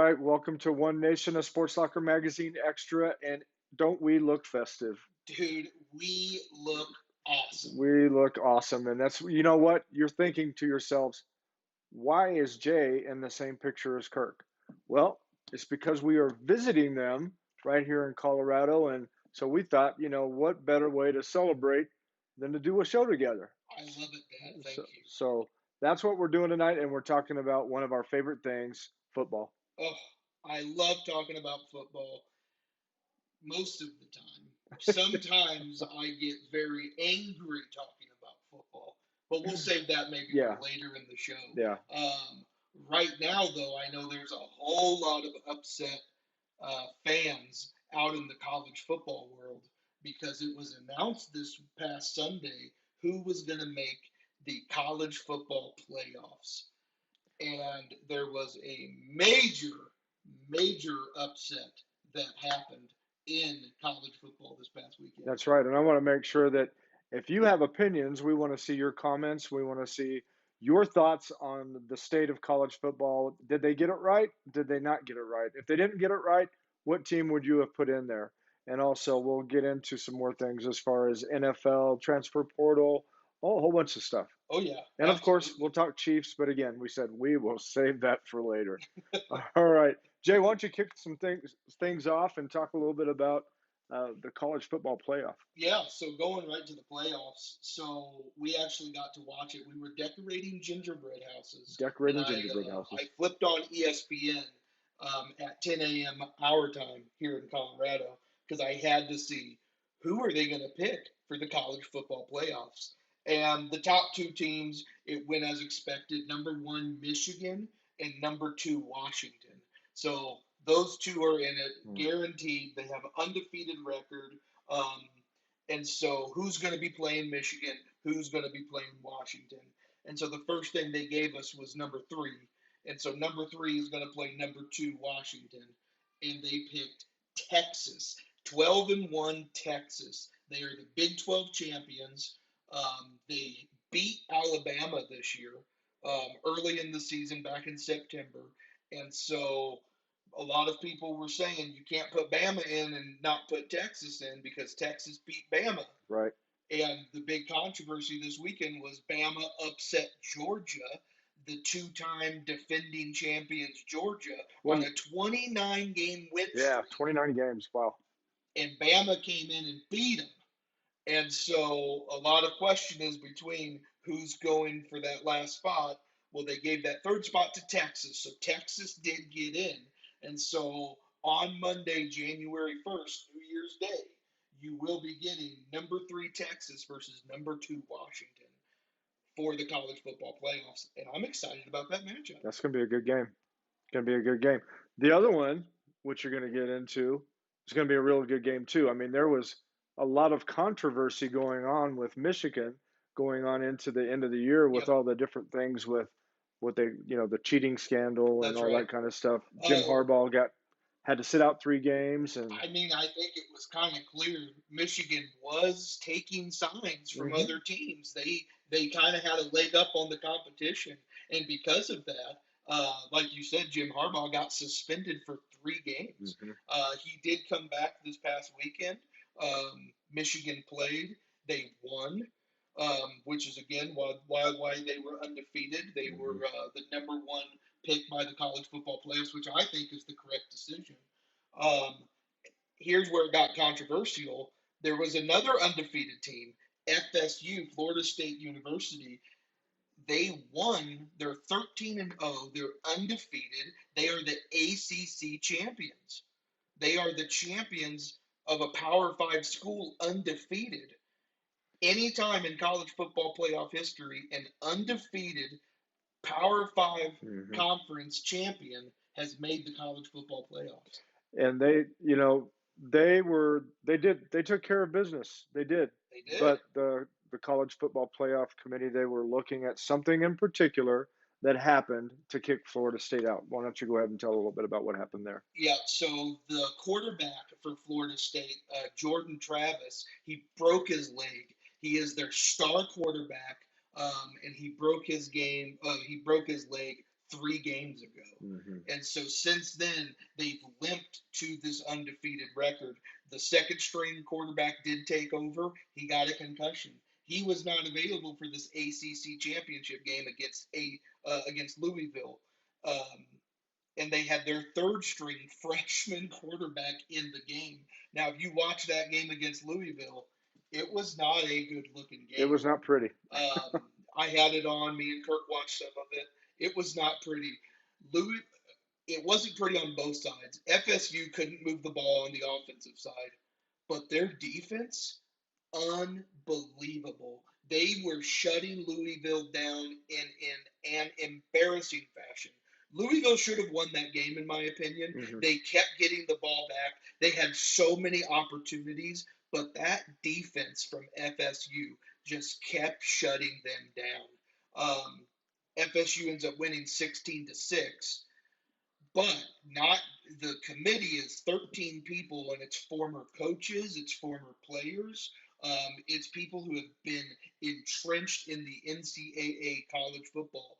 right, welcome to One Nation, a Sports Soccer Magazine Extra, and don't we look festive? Dude, we look awesome. We look awesome, and that's you know what you're thinking to yourselves. Why is Jay in the same picture as Kirk? Well, it's because we are visiting them right here in Colorado, and so we thought, what better way to celebrate than to do a show together? I love it, Dad. So, Thank you. so that's what we're doing tonight, and we're talking about one of our favorite things, football. Oh, I love talking about football most of the time. Sometimes I get very angry talking about football, but we'll save that maybe for Yeah, later in the show. yeah. Um, right now, though, I know there's a whole lot of upset fans out in the college football world because it was announced this past Sunday who was going to make the college football playoffs. And there was a major upset that happened in college football this past weekend. That's right. And I want to make sure that if you have opinions, we want to see your comments. We want to see your thoughts on the state of college football. Did they get it right? Did they not get it right? If they didn't get it right, what team would you have put in there? And also, we'll get into some more things as far as NFL, transfer portal, a whole bunch of stuff. Oh, yeah, And of course, we'll absolutely. talk Chiefs, but again, we said we will save that for later. All right, Jay, why don't you kick some things off and talk a little bit about the college football playoff? Yeah, so going right to the playoffs. So we actually got to watch it. We were decorating gingerbread houses, and Decorating I gingerbread uh, I houses. flipped on ESPN at 10 a.m. our time here in Colorado because I had to see who are they going to pick for the college football playoffs. And the top two teams, it went as expected. Number one, Michigan, and number two, Washington. So those two are in it, Hmm. guaranteed. They have an undefeated record. Um, and so, who's going to be playing Michigan? Who's going to be playing Washington? And so, the first thing they gave us was number three. And so, number three is going to play number two, Washington. And they picked Texas, 12-1 Texas. They are the Big 12 champions. They beat Alabama this year, early in the season, back in September. And so, a lot of people were saying you can't put Bama in and not put Texas in because Texas beat Bama. Right. And the big controversy this weekend was Bama upset Georgia, the two-time defending champions Georgia, on When a 29 game win yeah, streak. 29 games. Wow. And Bama came in and beat them. And so a lot of question is between who's going for that last spot. Well, they gave that third spot to Texas. So Texas did get in. And so on Monday, January 1st, New Year's Day, you will be getting number three Texas versus number two Washington for the college football playoffs. And I'm excited about that matchup. That's going to be a good game. Going to be a good game. The other one, which you're going to get into, is going to be a real good game too. I mean, there was a lot of controversy going on with Michigan going on into the end of the year with Yep, all the different things with what they, the cheating scandal and that's all right. that kind of stuff. Jim Oh, Harbaugh got had to sit out 3 games, and I mean, I think it was kind of clear Michigan was taking signs from hmm other teams. They kind of had a leg up on the competition, and because of that, like you said, Jim Harbaugh got suspended for 3 games. hmm He did come back this past weekend. Michigan played. They won, which is again why they were undefeated. They hmm were the number one pick by the college football playoffs, which I think is the correct decision. Um, Here's where it got controversial. There was another undefeated team, FSU, Florida State University. They won. They're 13-0. They're undefeated. They are the ACC champions. They are the champions of a Power Five school undefeated. Anytime in college football playoff history, an undefeated Power Five hmm conference champion has made the college football playoffs. and they took care of business. They did, They but did. the college football playoff committee, they were looking at something in particular that happened to kick Florida State out. Why don't you go ahead and tell a little bit about what happened there? Yeah, so the quarterback for Florida State, Jordan Travis, he broke his leg. He is their star quarterback, and he broke his leg 3 games ago. Mm-hmm. And so since then, they've limped to this undefeated record. The second string quarterback did take over. He got a concussion. He was not available for this ACC championship game against Louisville. Um, and they had their third string freshman quarterback in the game. Now, if you watch that game against Louisville, it was not a good looking It game. was not pretty. I had it on. Me and Kirk watched some of it. It was not pretty. Louis, it wasn't pretty on both sides. FSU couldn't move the ball on the offensive side, but their defense, unbelievable. They were shutting Louisville down in an embarrassing fashion. Louisville should have won that game, in my opinion. Mm-hmm. They kept getting the ball back. They had so many opportunities, but that defense from FSU just kept shutting them down. FSU ends up winning 16-6, but not the committee is 13 people, and it's former coaches, it's former players, it's people who have been entrenched in the NCAA college football.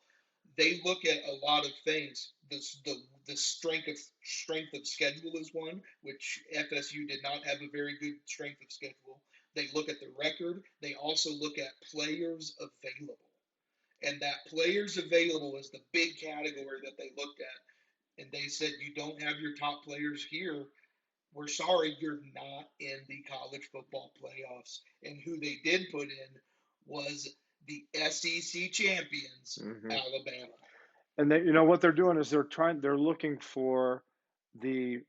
They look at a lot of things. The strength of schedule is one, which FSU did not have a very good strength of schedule. They look at the record. They also look at players available, and that players available is the big category that they looked at, and they said, you don't have your top players here. We're sorry, you're not in the college football playoffs. And who they did put in was the SEC champions, Mm-hmm. Alabama. And they, what they're doing is they're looking for the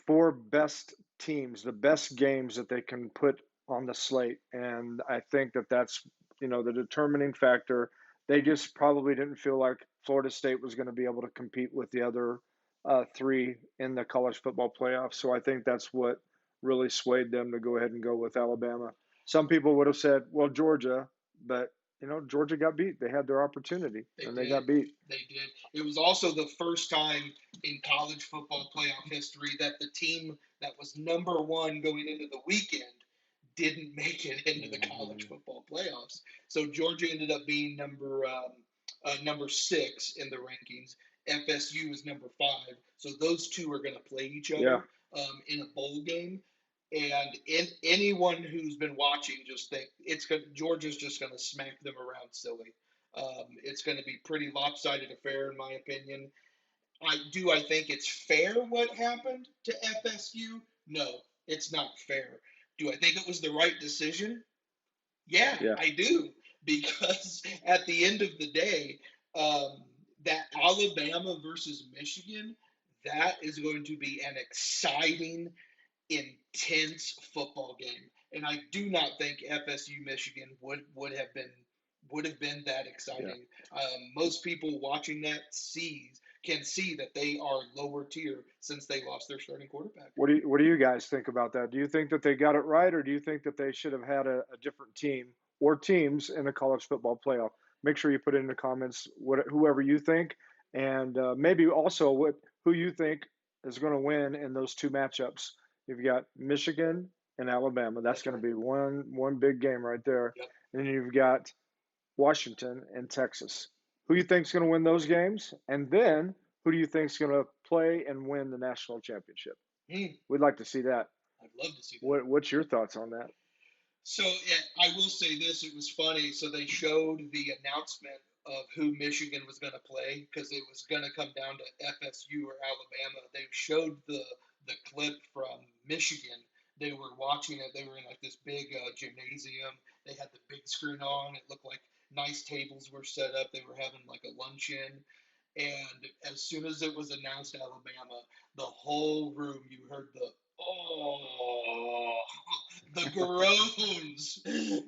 four best teams, the best games that they can put on the slate. And I think that that's, the determining factor. They just probably didn't feel like Florida State was going to be able to compete with the other three in the college football playoffs. So I think that's what really swayed them to go ahead and go with Alabama. Some people would have said, well, Georgia, but Georgia got beat. They had their opportunity They and they did. got beat. They did. It was also the first time in college football playoff history that the team that was number one going into the weekend didn't make it into the college Mm-hmm. football playoffs. So Georgia ended up being number 6 in the rankings. FSU is number 5. So those two are going to play each Yeah. other in a bowl game. And anyone who's been watching just think Georgia's just going to smack them around silly. It's going to be pretty lopsided affair, in my opinion. I think it's fair what happened to FSU? No, it's not fair. Do I think it was the right decision? Yeah, Yeah. I do. Because at the end of the day, um, that Alabama versus Michigan, that is going to be an exciting, intense football game. And I do not think FSU Michigan would have been that Yeah. exciting. Most people watching that can see that they are lower tier since they lost their starting quarterback. What do you guys think about that? Do you think that they got it right, or do you think that they should have had a different team or teams in the college football playoff? Make sure you put in the comments whoever you think, and maybe also who you think is going to win in those two matchups. You've got Michigan and Alabama. That's That's going to right. be one big game right there. Yep. And then you've got Washington and Texas. Who you think is going to win those games? And then who do you think is going to play and win the national championship? We'd like to see that. I'd love to see that. What's your thoughts on that? So yeah, I will say this: it was funny. So they showed the announcement of who Michigan was going to play because it was going to come down to FSU or Alabama. They showed the clip from Michigan. They were watching it. They were in like this big gymnasium. They had the big screen on. It looked like nice tables were set up. They were having like a luncheon. And as soon as it was announced Alabama, the whole room, you heard the oh, the groans.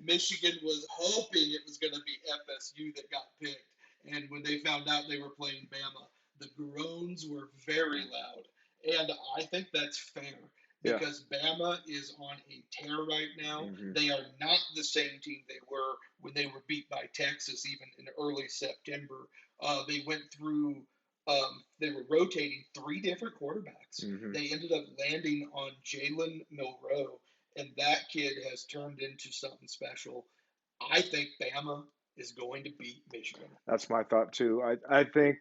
Michigan was hoping it was going to be FSU that got picked. And when they found out they were playing Bama, the groans were very loud. And I think that's fair Yeah. because Bama is on a tear right now. Mm-hmm. They are not the same team they were when they were beat by Texas, even in early September. They went through, they were rotating 3 different quarterbacks. Mm-hmm. They ended up landing on Jalen Milroe, and that kid has turned into something special. I think Bama is going to beat Michigan. That's my thought too. I think,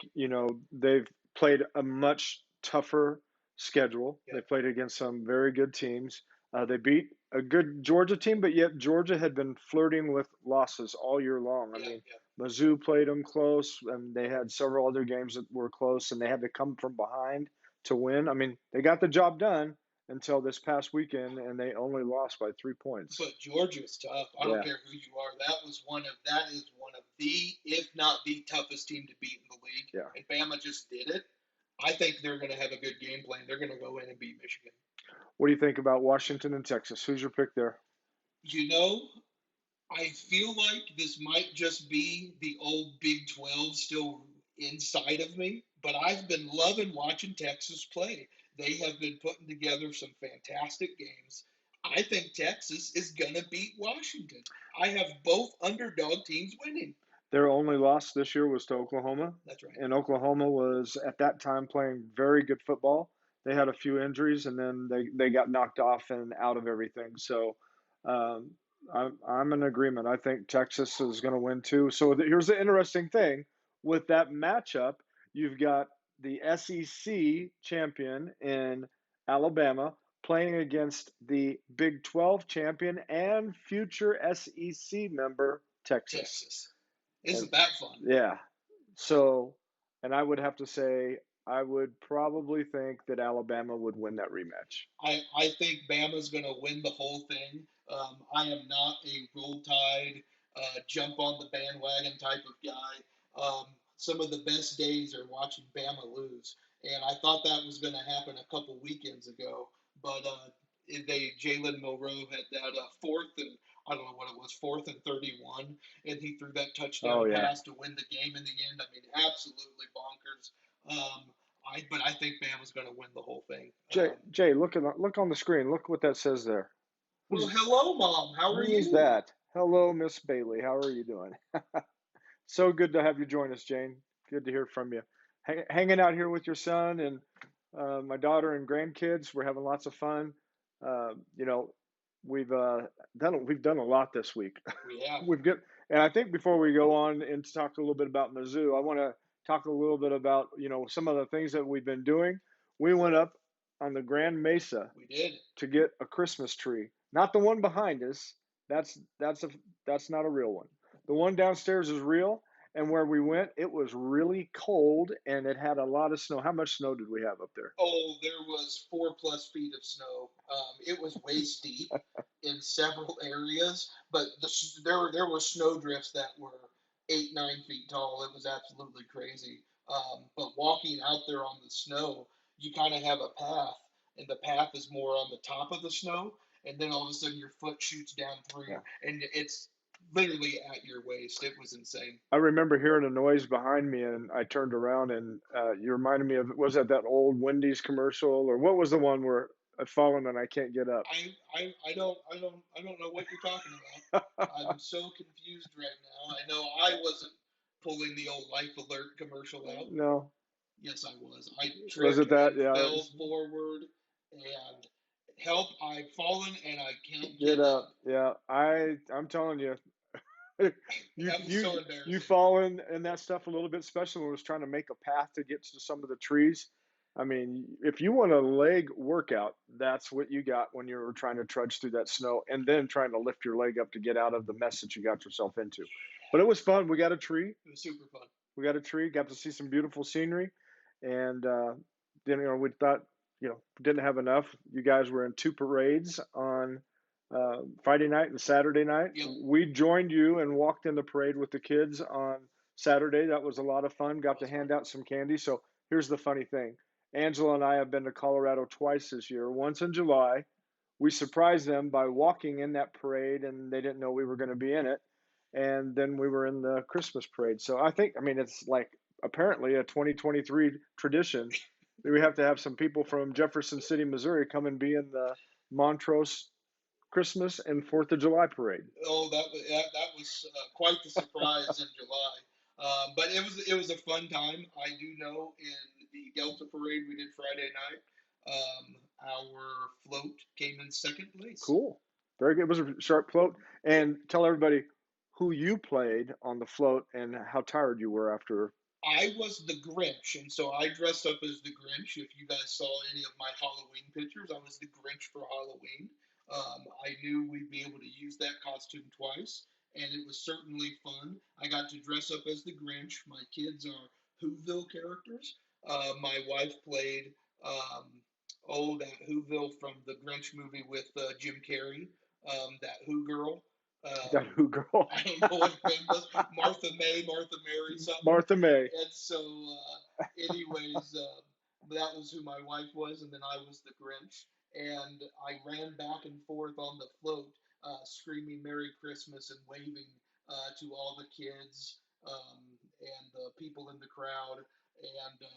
they've played a much tougher schedule. They Yep, played against some very good teams. They beat a good Georgia team, but yet Georgia had been flirting with losses all year long. I yep, mean, yep. Mizzou played them close, and they had several other games that were close, and they had to come from behind to win. I mean, they got the job done until this past weekend, and they only lost by 3 points. But Georgia's tough. I don't Yeah, care who you are. That is one of the, if not the toughest team to beat in the league. yeah. And Bama just did it. I think they're going to have a good game plan. They're going to go in and beat Michigan. What do you think about Washington and Texas? Who's your pick there? You know, I feel like this might just be the old Big 12 still inside of me, but I've been loving watching Texas play. They have been putting together some fantastic games. I think Texas is going to beat Washington. I have both underdog teams winning. Their only loss this year was to Oklahoma, That's right. and Oklahoma was at that time playing very good football. They had a few injuries, and then they got knocked off and out of everything. So um, I'm in agreement. I think Texas is going to win too. So here's the interesting thing with that matchup: you've got the SEC champion in Alabama playing against the Big 12 champion and future SEC member Texas. Texas. And Isn't that fun? yeah, so, and I would have to say, I would probably think that Alabama would win that rematch. I think Bama's going to win the whole thing. I am not a roll tide, jump on the bandwagon type of guy. Some of the best days are watching Bama lose, and I thought that was going to happen a couple weekends ago. But Jalen Milroe had that fourth and I don't know what it was, 4th and 31, and he threw that Oh touchdown yeah, pass to win the game in the end. I mean, absolutely bonkers. But I think Bama's going to win the whole thing. Jay, look on the screen. Look what that says there. Well, Who's hello, Mom. How are who is you? that? Hello, Miss Bailey. How are you doing? So good to have you join us, Jane. Good to hear from you. Hanging out here with your son and my daughter and grandkids. We're having lots of fun. You know, we've done a lot this week. We have. We've got, and I think before we go on and talk a little bit about Mizzou, I want to talk a little bit about some of the things that we've been doing. We went up on the Grand Mesa We did. to get a Christmas tree, not the one behind us. That's not a real one. The one downstairs is real, and where we went, it was really cold and it had a lot of snow. How much snow did we have up there? Oh, there was 4+ feet of snow. It was waist deep in several areas, but there were snow drifts that were 8, 9 feet tall. It was absolutely crazy. But walking out there on the snow, you kind of have a path, and the path is more on the top of the snow, and then all of a sudden your foot shoots down through, Yeah. and it's literally at your waist. It was insane. I remember hearing a noise behind me, and I turned around, and you reminded me of, was that old Wendy's commercial, or what was the one where I've fallen and I can't get up? I don't know what you're talking about. I'm so confused right now. I know I wasn't pulling the old Life Alert commercial out. No, Yes, I was. I was tripped it that? and Yeah, it fell was, forward and help. I've fallen and I can't get get up. up. Yeah, I'm telling you, That was so you embarrassing. fall in that stuff a little bit, especially when it was trying to make a path to get to some of the trees. I mean, if you want a leg workout, that's what you got when you were trying to trudge through that snow and then trying to lift your leg up to get out of the mess that you got yourself into. But it was fun. We got a tree. It was super fun. We got a tree. Got to see some beautiful scenery, and then we thought didn't have enough. You guys were in two parades on Friday night and Saturday night. Yep. We joined you and walked in the parade with the kids on Saturday. That was a lot of fun. That Got to was fun. hand out some candy. So here's the funny thing. Angela and I have been to Colorado twice this year. Once in July. We surprised them by walking in that parade, and they didn't know we were going to be in it. And then we were in the Christmas parade. So I mean, it's like apparently a 2023 tradition that we have to have some people from Jefferson City, Missouri, come and be in the Montrose Christmas and Fourth of July parade. Oh, that was quite the surprise in July. But it was a fun time. I do know in the Delta parade we did Friday night, our float came in second place. Cool. Very good. It was a sharp float. And tell everybody who you played on the float and how tired you were after. I was the Grinch, and so I dressed up as the Grinch. If you guys saw any of my Halloween pictures, I was the Grinch for Halloween. I knew we'd be able to use that costume twice, and it was certainly fun. I got to dress up as the Grinch. My kids are Whoville characters. My wife played, um, that Whoville from the Grinch movie with Jim Carrey, that Who girl. That Um, who girl? I don't know what her name was. Martha May, Martha Mary, something. Martha May. And so, anyways, that was who my wife was, and then I was the Grinch. And I ran back and forth on the float, screaming "Merry Christmas" and waving to all the kids and the people in the crowd, and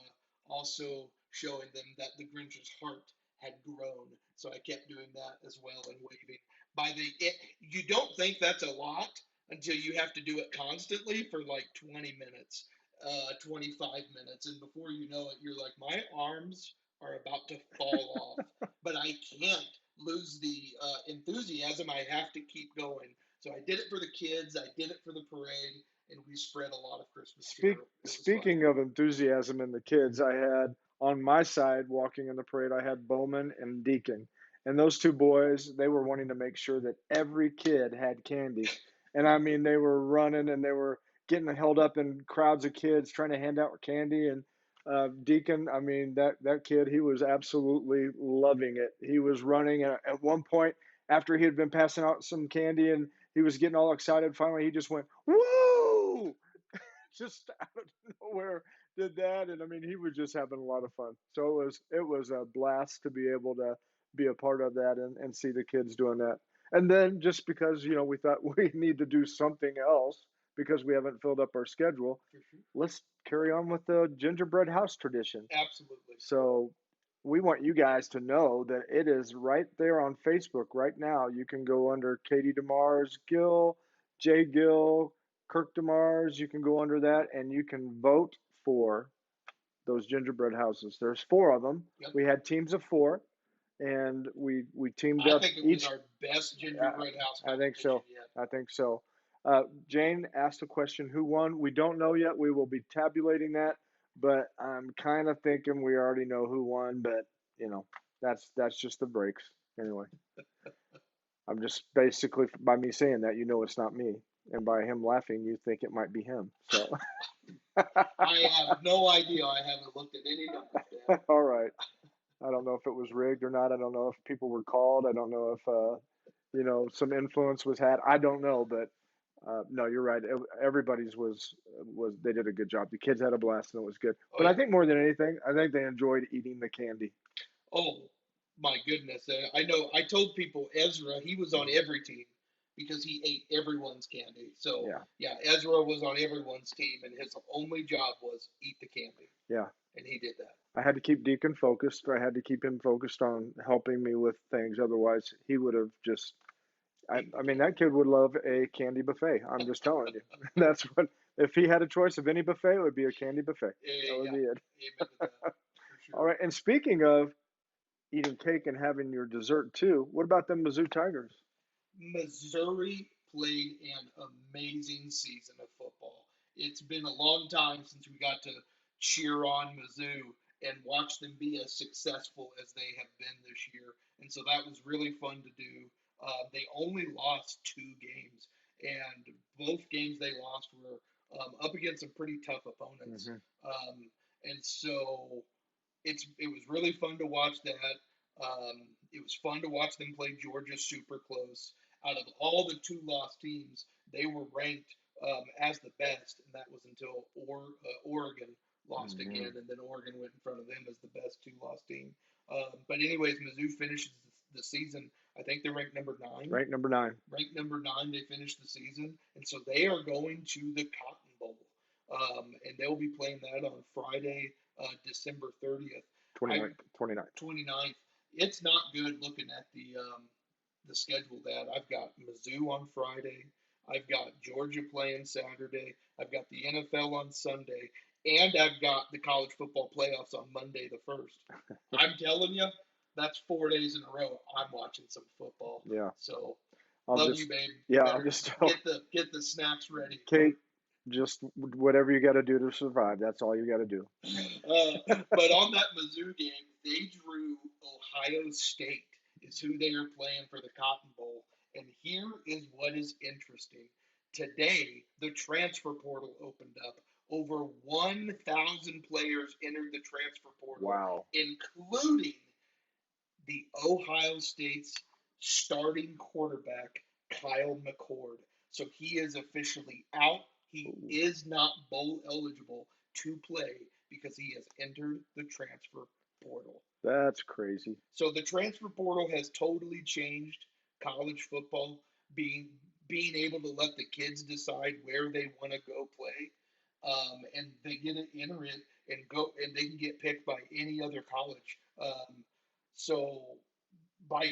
also showing them that the Grinch's heart had grown. So I kept doing that as well and waving. You don't think that's a lot until you have to do it constantly for like 20 minutes, 25 minutes, and before you know it, you're like, my arms are about to fall off, but I can't lose the enthusiasm. I have to keep going. So I did it for the kids. I did it for the parade, and we spread a lot of Christmas cheer. It was fun. Speaking of enthusiasm in the kids, I had on my side walking in the parade, I had Bowman and Deacon. And those two boys, they were wanting to make sure that every kid had candy. And I mean, they were running and they were getting held up in crowds of kids trying to hand out candy. And Deacon, I mean, that kid, he was absolutely loving it. He was running. At one point, after he had been passing out some candy and he was getting all excited, finally he just went, "Woo!" Just out of nowhere did that, and I mean he was just having a lot of fun. So it was a blast to be able to be a part of that and see the kids doing that. And then just because we thought we need to do something else because we haven't filled up our schedule, For sure. let's carry on with the gingerbread house tradition. Absolutely. So we want you guys to know that it is right there on Facebook right now. You can go under Katie DeMars Gill, Jay Gill, Kirk DeMars. You can go under that and you can vote for those gingerbread houses. There's four of them. Yep. We had teams of four, and we teamed I up think it was each. our best gingerbread house I think competition so. yet. I think so. Jane asked a question: Who won? We don't know yet. We will be tabulating that, but I'm kind of thinking we already know who won. But that's just the breaks anyway. I'm just basically by me saying that it's not me, and by him laughing, you think it might be him. So. I have no idea. I haven't looked at any numbers yet. All right. I don't know if it was rigged or not. I don't know if people were called. I don't know if some influence was had. I don't know, but no, you're right. Everybody's was they did a good job. The kids had a blast and it was good. Oh But I yeah. think more than anything, I think they enjoyed eating the candy. Oh my goodness. I know. I told people Ezra, he was on every team because he ate everyone's candy. So Yeah, yeah, Ezra was on everyone's team, and his only job was eat the candy, yeah. and he did that. I had to keep Deacon focused. I had to keep him focused on helping me with things. Otherwise, he would have just. Eat the I mean, that candy. kid would love a candy buffet. I'm just telling you. That's what. If he had a choice of any buffet, it would be a candy buffet. That would Yeah, be it. amen to that for All sure. right. And speaking of eating cake and having your dessert too, what about them Mizzou Tigers? Missouri played an amazing season of football. It's been a long time since we got to cheer on Mizzou and watch them be as successful as they have been this year. And so that was really fun to do. They only lost 2 games, and both games they lost were up against some pretty tough opponents. Hmm. Um, and so it was really fun to watch that. It was fun to watch them play Georgia super close. Out of all the 2 lost teams, they were ranked as the best, and that was until Oregon lost Hmm. again, and then Oregon went in front of them as the best 2 lost team. But anyways, Mizzou finishes the season. I think they're ranked number 9. Ranked number 9. Ranked number 9, they finished the season, and so they are going to the Cotton Bowl, and they'll be playing that on Friday, December 30th. I 29th. 29th. 29th. It's not good looking at the schedule that I've got Mizzou on Friday. I've got Georgia playing Saturday. I've got the NFL on Sunday, and I've got the college football playoffs on Monday the 1st. I'm telling you, that's 4 days in a row. I'm watching some football. Yeah. So I'll Love you, just, babe. You yeah, I'll better just tell get the snacks ready. Kate, just whatever you got to do to survive. That's all you got to do. But on that Mizzou game, they drew Ohio State is who they are playing for the Cotton Bowl. And here is what is interesting. Today, the transfer portal opened up. Over 1,000 players entered the transfer portal, Wow. including the Ohio State's starting quarterback, Kyle McCord. So he is officially out. He Ooh, is not bowl eligible to play because he has entered the transfer portal. that's crazy. So the transfer portal has totally changed college football, being being able to let the kids decide where they want to go play, and they get to enter it and go, and they can get picked by any other college. So by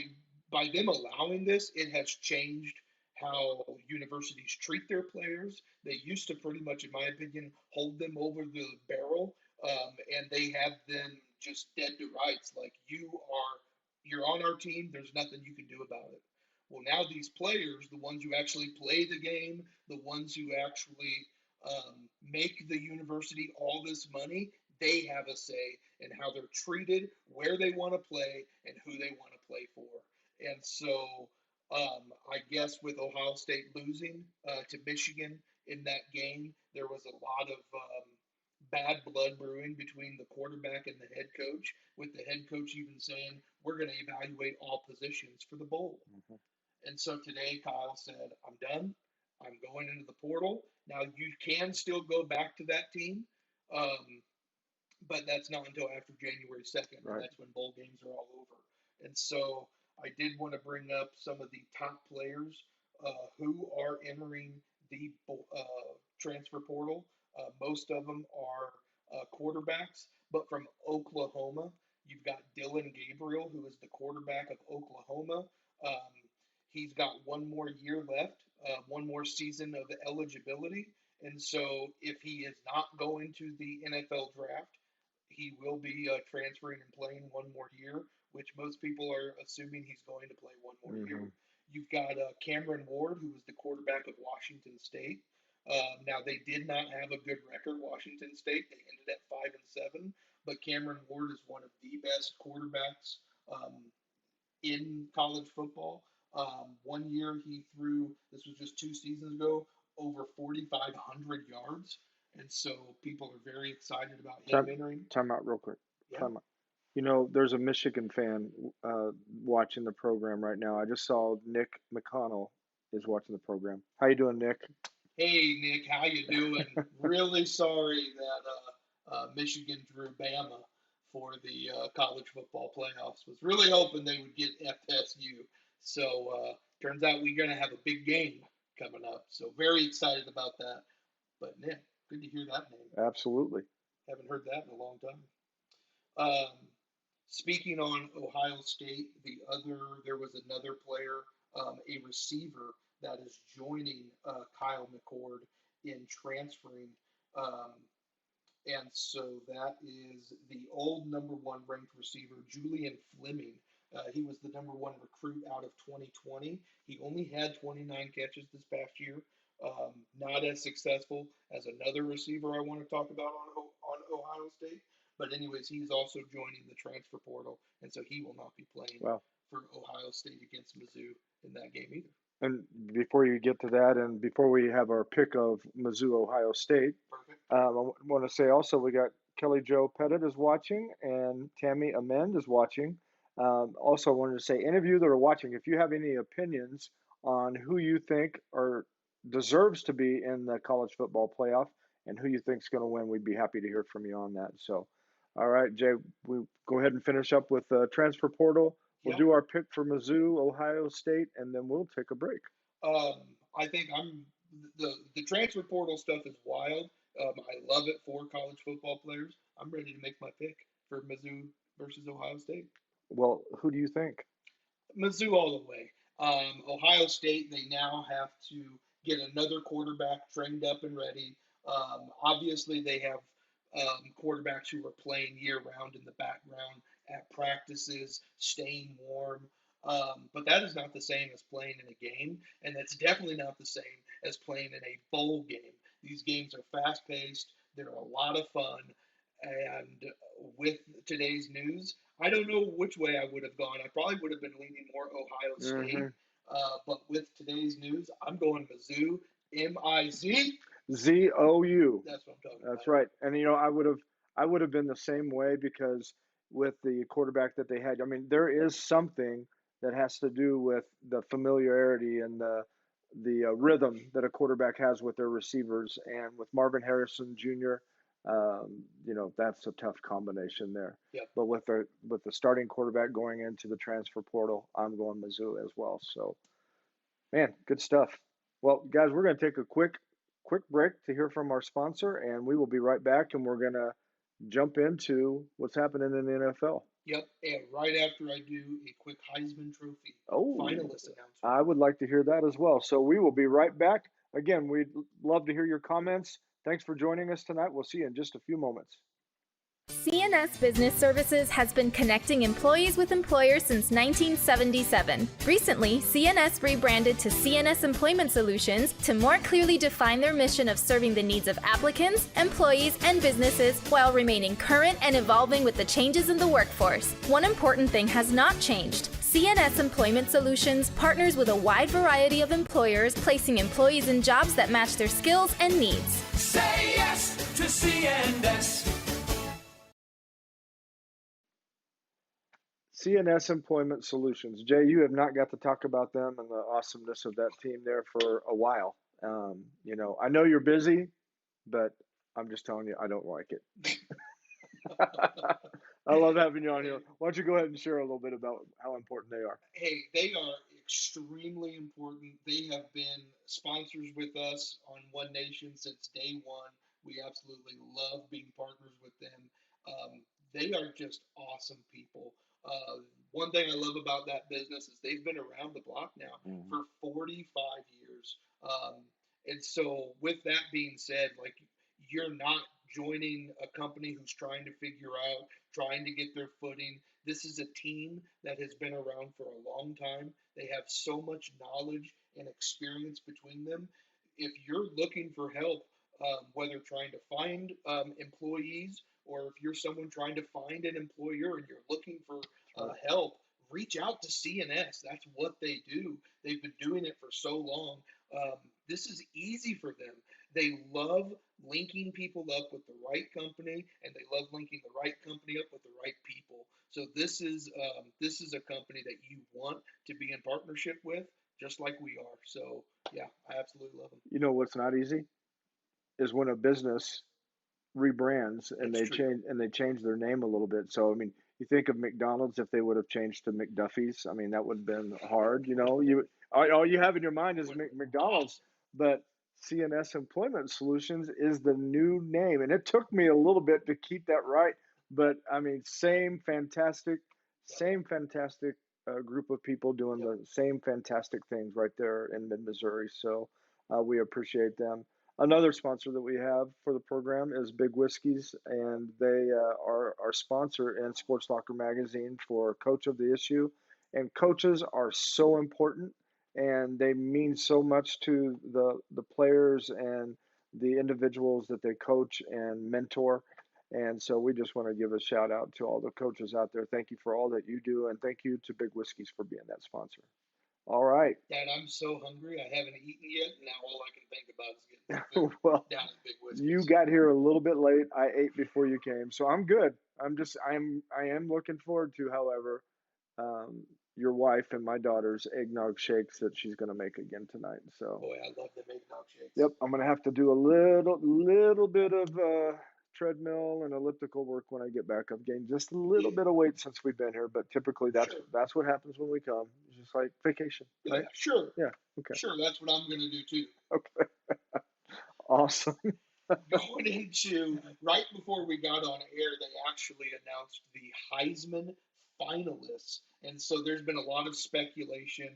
by them allowing this, it has changed how universities treat their players. They used to pretty much, in my opinion, hold them over the barrel, and they have them just dead to rights. Like you're on our team. There's nothing you can do about it. Well, now these players, the ones who actually play the game, the ones who actually make the university all this money, they have a say in how they're treated, where they want to play, and who they want to play for. And so I guess with Ohio State losing to Michigan in that game, there was a lot of bad blood brewing between the quarterback and the head coach, with the head coach even saying, we're going to evaluate all positions for the bowl. Mhm. And so today, Kyle said, I'm done. I'm going into the portal. Now, you can still go back to that team, um, but that's not until after January 2nd, and Right. that's when bowl games are all over. And so I did want to bring up some of the top players who are entering the transfer portal. Most of them are quarterbacks, but from Oklahoma, you've got Dylan Gabriel, who is the quarterback of Oklahoma. Um, he's got one more year left, one more season of eligibility. And so if he is not going to the NFL draft, he will be transferring and playing one more year, which most people are assuming he's going to play one more year. Hmm. You've got Cameron Ward, who was the quarterback of Washington State. Now they did not have a good record. Washington State, they ended at 5-7, but Cameron Ward is one of the best quarterbacks in college football. One year he threw, this was just 2 seasons ago, over 4,500 yards. And so people are very excited about him Time, entering. time out real quick. Yeah. Time out. You know, there's a Michigan fan watching the program right now. I just saw Nick McConnell is watching the program. How you doing, Nick? Hey, Nick, how you doing? Really sorry that Michigan drew Bama for the college football playoffs. Was really hoping they would get FSU. So turns out we're going to have a big game coming up. So very excited about that. But Nick, good to hear that name. Absolutely. Haven't heard that in a long time. Um, Speaking on Ohio State, there was another player, a receiver that is joining Kyle McCord in transferring, um, and so that is the old number one ranked receiver, Julian Fleming. He was the number one recruit out of 2020. He only had 29 catches this past year. Not as successful as another receiver I want to talk about on Ohio State. But anyways, he's also joining the transfer portal, and so he will not be playing Well, for Ohio State against Mizzou in that game either. and before you get to that, and before we have our pick of Mizzou, Ohio State, Perfect. I want to say also we got Kelly Jo Pettit is watching and Tammy Amend is watching. Also, wanted to say, any of you that are watching, if you have any opinions on who you think or deserves to be in the college football playoff and who you think is going to win, we'd be happy to hear from you on that. So, all right, Jay, we go ahead and finish up with the transfer portal. We'll Yeah. do our pick for Mizzou, Ohio State, and then we'll take a break. I think the transfer portal stuff is wild. I love it for college football players. I'm ready to make my pick for Mizzou versus Ohio State. Well, who do you think? Mizzou all the way. Ohio State, they now have to get another quarterback trained up and ready. Obviously, they have quarterbacks who are playing year round in the background at practices, staying warm. But that is not the same as playing in a game, and that's definitely not the same as playing in a bowl game. These games are fast paced, they're a lot of fun, and with today's news, I don't know which way I would have gone. I probably would have been leaning more Ohio Hmm. State, but with today's news, I'm going Mizzou, M-I-Z. ZOU. That's what I'm talking That's about. right. And I would have been the same way because with the quarterback that they had, I mean, there is something that has to do with the familiarity and the rhythm that a quarterback has with their receivers. And with Marvin Harrison Jr., that's a tough combination there. Yep. But with the starting quarterback going into the transfer portal, I'm going Mizzou as well. So, man, good stuff. Well, guys, we're going to take a quick break to hear from our sponsor, and we will be right back. And we're going to jump into what's happening in the NFL. Yep. And right after I do a quick Heisman Trophy Oh, finalist announcement. I would like to hear that as well. So we will be right back. Again, we'd love to hear your comments. Thanks for joining us tonight. We'll see you in just a few moments. CNS Business Services has been connecting employees with employers since 1977. Recently, CNS rebranded to CNS Employment Solutions to more clearly define their mission of serving the needs of applicants, employees, and businesses while remaining current and evolving with the changes in the workforce. One important thing has not changed. CNS Employment Solutions partners with a wide variety of employers, placing employees in jobs that match their skills and needs. Say yes to CNS. CNS Employment Solutions. Jay, you have not got to talk about them and the awesomeness of that team there for a while. I know you're busy, but I'm just telling you, I don't like it. I love having you on here. Why don't you go ahead and share a little bit about how important they are? Hey, they are extremely important. They have been sponsors with us on One Nation since day one. We absolutely love being partners with them. They are just awesome people. One thing I love about that business is they've been around the block now Mhm. for 45 years. And so, with that being said, like, you're not joining a company who's trying to figure out, trying to get their footing. This is a team that has been around for a long time. They have so much knowledge and experience between them. If you're looking for help, whether trying to find employees or if you're someone trying to find an employer and you're looking for Sure. help, reach out to CNS. That's what they do. They've been doing it for so long. This is easy for them. They love linking people up with the right company, and they love linking the right company up with the right people. So this is a company that you want to be in partnership with, just like we are. So yeah, I absolutely love them. You know what's not easy is when a business rebrands and It's they true. change their name a little bit. So I mean, you think of McDonald's if they would have changed to McDuffie's. I mean, that would have been hard. All you have in your mind is Would have been McDonald's, awesome. but CNS Employment Solutions is the new name, and it took me a little bit to keep that right. But I mean, Yep. same fantastic group of people doing Yep. the same fantastic things right there in mid Missouri. So we appreciate them. Another sponsor that we have for the program is Big Whiskeys, and they are our sponsor in Sports Locker Magazine for Coach of the Issue. And coaches are so important, and they mean so much to the players and the individuals that they coach and mentor. And so we just want to give a shout out to all the coaches out there. Thank you for all that you do, and thank you to Big Whiskeys for being that sponsor. All right. Dad, I'm so hungry. I haven't eaten yet. Now all I can think about is getting some food Well, down at Big you Whiskey's. got here a little bit late. I ate before you came, so I'm good. I am looking forward to, however, um, your wife and my daughter's eggnog shakes that she's going to make again tonight. So, Boy, I love them eggnog shakes. yep, I'm going to have to do a little bit of treadmill and elliptical work when I get back. I've gained just a little Yeah, bit of weight since we've been here, but typically sure. that's what happens when we come. It's just like vacation, Yeah, right? sure. Yeah. Okay. Sure, that's what I'm going to do too. Okay. Awesome. Going into right before we got on air, they actually announced the Heisman finalists, and so there's been a lot of speculation.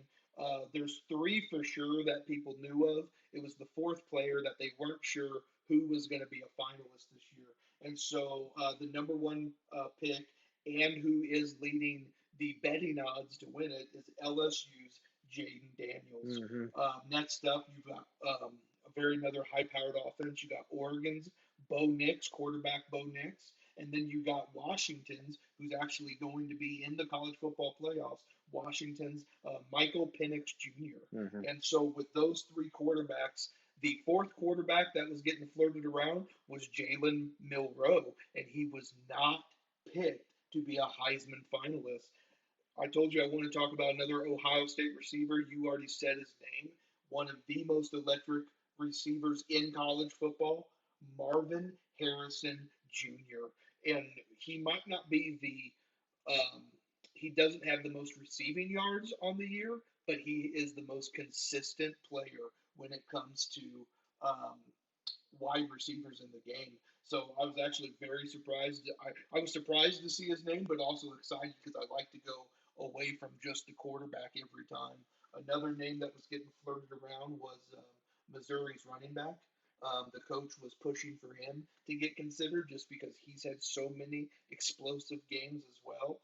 There's three for sure that people knew of. It was the fourth player that they weren't sure who was going to be a finalist this year, and so the number one pick and who is leading the betting odds to win it is LSU's Jaden Daniels. Mm-hmm. Next up, you've got another high-powered offense. You got Oregon's Bo Nix, quarterback Bo Nix, and then you got Washington's, who's actually going to be in the college football playoffs. Washington's Michael Penix Jr. Mm-hmm. And so with those three quarterbacks, the fourth quarterback that was getting flirted around was Jalen Milroe, and he was not picked to be a Heisman finalist. I told you I want to talk about another Ohio State receiver. You already said his name. One of the most electric receivers in college football, Marvin Harrison Jr. And he might not be he doesn't have the most receiving yards on the year, but he is the most consistent player when it comes to um, wide receivers in the game. So I was actually very surprised. I was surprised to see his name, but also excited because I like to go away from just the quarterback every time. Another name that was getting flirted around was Missouri's running back. The coach was pushing for him to get considered just because he's had so many explosive games as well.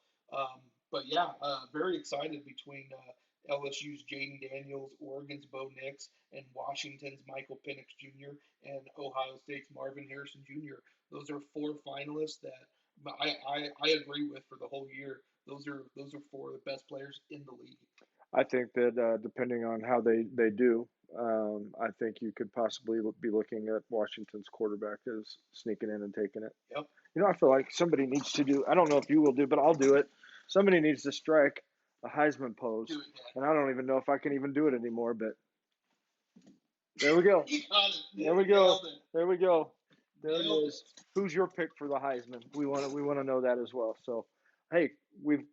But yeah, very excited between LSU's Jaden Daniels, Oregon's Bo Nix, and Washington's Michael Penix Jr. and Ohio State's Marvin Harrison Jr. Those are four finalists that I agree with for the whole year. Those are four of the best players in the league. I think that depending on how they do, I think you could possibly be looking at Washington's quarterback as sneaking in and taking it. Yep. I feel like somebody needs to do. I don't know if you will do, but I'll do it. Somebody needs to strike a Heisman pose, Do it, Dad. and I don't even know if I can even do it anymore. But there we go. You got it. There we go. Nailed it. There we go. There it Nailed is. Who's your pick for the Heisman? We want to know that as well. So, hey, we've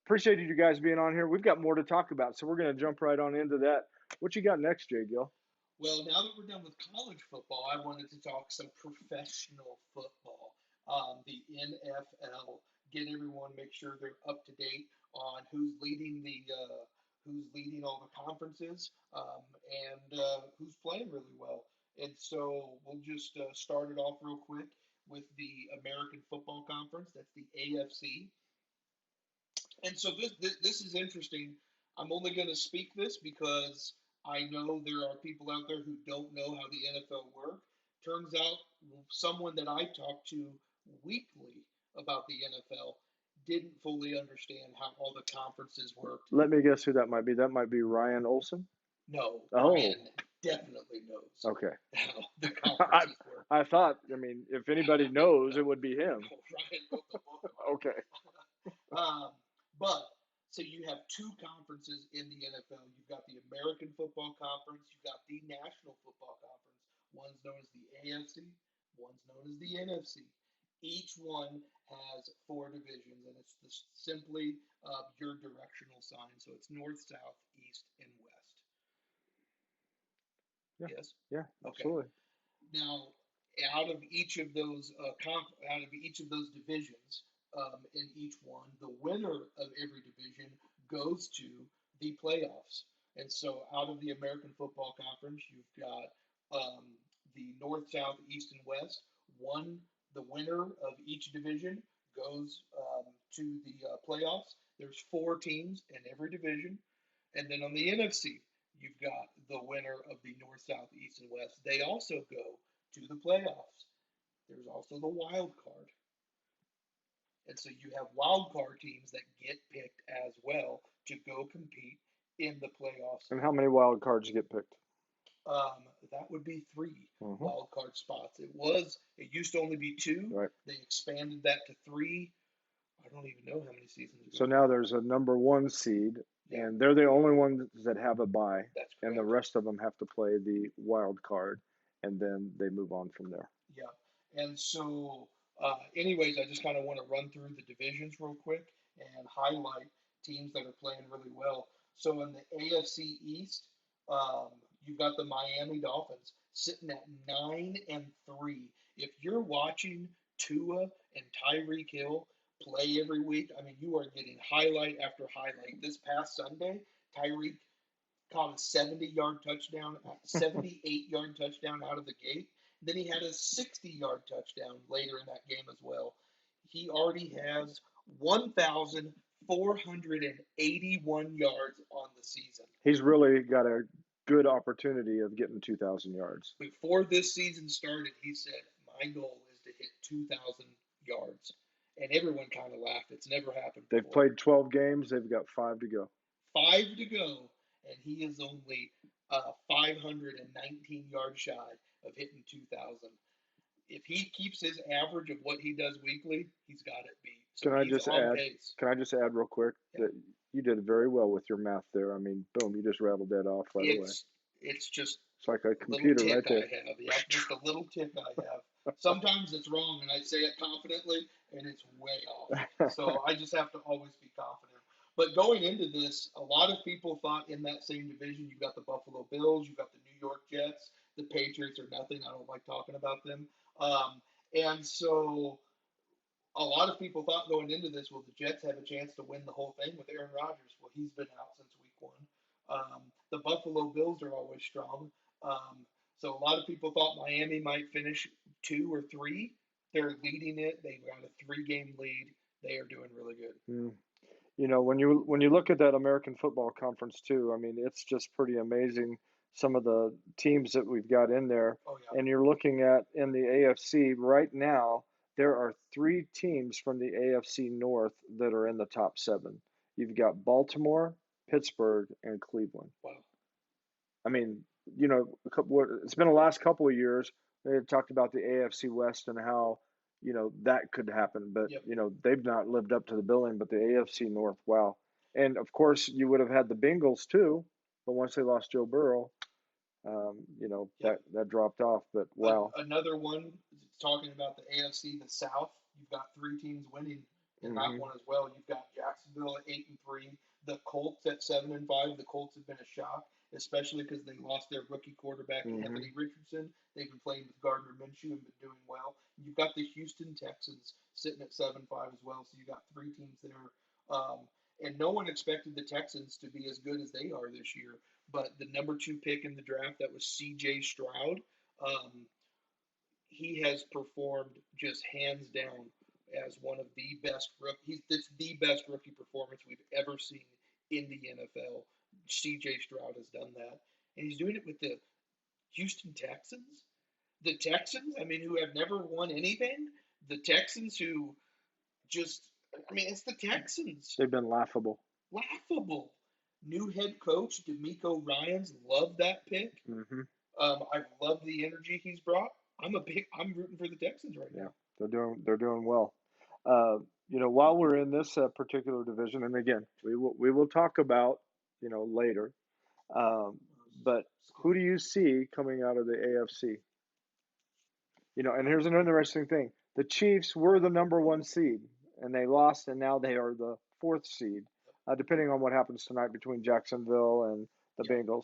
appreciated you guys being on here. We've got more to talk about, so we're going to jump right on into that. What you got next, Jay Gill? Well, now that we're done with college football, I wanted to talk some professional football, the NFL. Get everyone, make sure they're up to date on who's leading all the conferences, and who's playing really well. And so we'll just start it off real quick with the American Football Conference. That's the AFC. And so this is interesting. I'm only going to speak this because I know there are people out there who don't know how the NFL works. Turns out someone that I talk to weekly about the NFL didn't fully understand how all the conferences worked. Let me guess who that might be. That might be Ryan Olson. No, Oh. Ryan definitely knows Okay. how the conferences work. I thought. I mean, if anybody knows, it would be him. Ryan wrote the book. Okay. But so you have two conferences in the NFL. You've got the American Football Conference. You've got the National Football Conference. One's known as the AFC. One's known as the NFC. Each one has four divisions, and it's simply your directional sign. So it's north, south, east, and west. Yeah. Yes. Yeah. Okay. Absolutely. Now, out of each of those divisions, in each one, the winner of every division goes to the playoffs. And so, out of the American Football Conference, you've got the North, South, East, and West. The winner of each division goes to the playoffs. There's four teams in every division. And then on the NFC, you've got the winner of the North, South, East, and West. They also go to the playoffs. There's also the wild card. And so you have wild card teams that get picked as well to go compete in the playoffs. And how many wild cards get picked? That would be 3 Mhm. wild card spots. It used to only be 2. Right. They expanded that to 3. I don't even know how many seasons ago. So now there's a number 1 seed, Yeah. and they're the only ones that have a bye, That's correct. and the rest of them have to play the wild card, and then they move on from there. Yeah. And so, anyways, I just kind of want to run through the divisions real quick and highlight teams that are playing really well. So in the AFC East, you've got the Miami Dolphins sitting at 9-3. If you're watching Tua and Tyreek Hill play every week, I mean, you are getting highlight after highlight. This past Sunday, Tyreek caught a 78-yard touchdown out of the gate. Then he had a 60-yard touchdown later in that game as well. He already has 481 yards on the season. He's really got a good opportunity of getting 2,000 yards. Before this season started, he said, "My goal is to hit 2,000 yards." And everyone kind of laughed. It's never happened They've before. played 12 games. They've got 5 to go. 5 to go, and he is only 519 yards shy of hitting 2,000. If he keeps his average of what he does weekly, he's got it beat. So Can I he's just on add? pace. Can I just add real quick Yeah. that you did very well with your math there. I mean, boom, you just rattled that off right away. It's just It's like a little computer right tick there. I have. Yeah, just a little tick I have. Sometimes it's wrong, and I say it confidently, and it's way off. So I just have to always be confident. But going into this, a lot of people thought in that same division, you've got the Buffalo Bills, you've got the New York Jets, the Patriots are nothing. I don't like talking about them. And so a lot of people thought going into this, well, the Jets have a chance to win the whole thing with Aaron Rodgers. Well, he's been out since week one. The Buffalo Bills are always strong. So a lot of people thought Miami might finish 2 or 3. They're leading it. They've got a 3-game lead. They are doing really good. You know, when you look at that American Football Conference too, I mean, it's just pretty amazing some of the teams that we've got in there. Oh, yeah. And you're looking at in the AFC right now, there are 3 teams from the AFC North that are in the top 7. You've got Baltimore, Pittsburgh, and Cleveland. Wow. I mean, you know, it's been the last couple of years. They talked about the AFC West and how, you know, that could happen, but Yep. you know, they've not lived up to the billing. But the AFC North, wow. And of course, you would have had the Bengals too, but once they lost Joe Burrow, you know, Yep. that dropped off. But wow. Another one, talking about the AFC, the South, you've got 3 teams winning in that one as well. You've got Jacksonville at 8-3, the Colts at 7-5. The Colts have been a shock, especially because they lost their rookie quarterback, Anthony Richardson. They've been playing with Gardner Minshew and been doing well. You've got the Houston Texans sitting at 7-5 as well. So you've got 3 teams there. And no one expected the Texans to be as good as they are this year. But the number 2 pick in the draft, that was C.J. Stroud. He has performed just hands down as one of the best rookies. It's the best rookie performance we've ever seen in the NFL. C.J. Stroud has done that, and he's doing it with the Houston Texans. The Texans, I mean, who have never won anything. The Texans who just, I mean, it's the Texans. They've been laughable. Laughable. New head coach DeMeco Ryans, love that pick. I love the energy he's brought. I'm rooting for the Texans right now. Yeah, they're doing well. You know, while we're in this particular division, and again, we will talk about, you know, later. But who do you see coming out of the AFC? You know, and here's an interesting thing: the Chiefs were the number 1 seed, and they lost, and now they are the 4th seed, depending on what happens tonight between Jacksonville and the Bengals.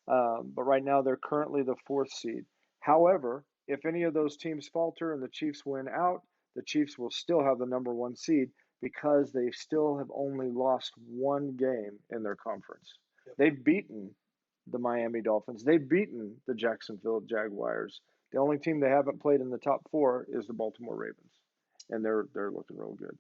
But right now, they're currently the 4th seed. However, if any of those teams falter and the Chiefs win out, the Chiefs will still have the number 1 seed because they still have only lost 1 game in their conference. They've beaten the Miami Dolphins. They've beaten the Jacksonville Jaguars. The only team they haven't played in the top 4 is the Baltimore Ravens, and they're looking real good.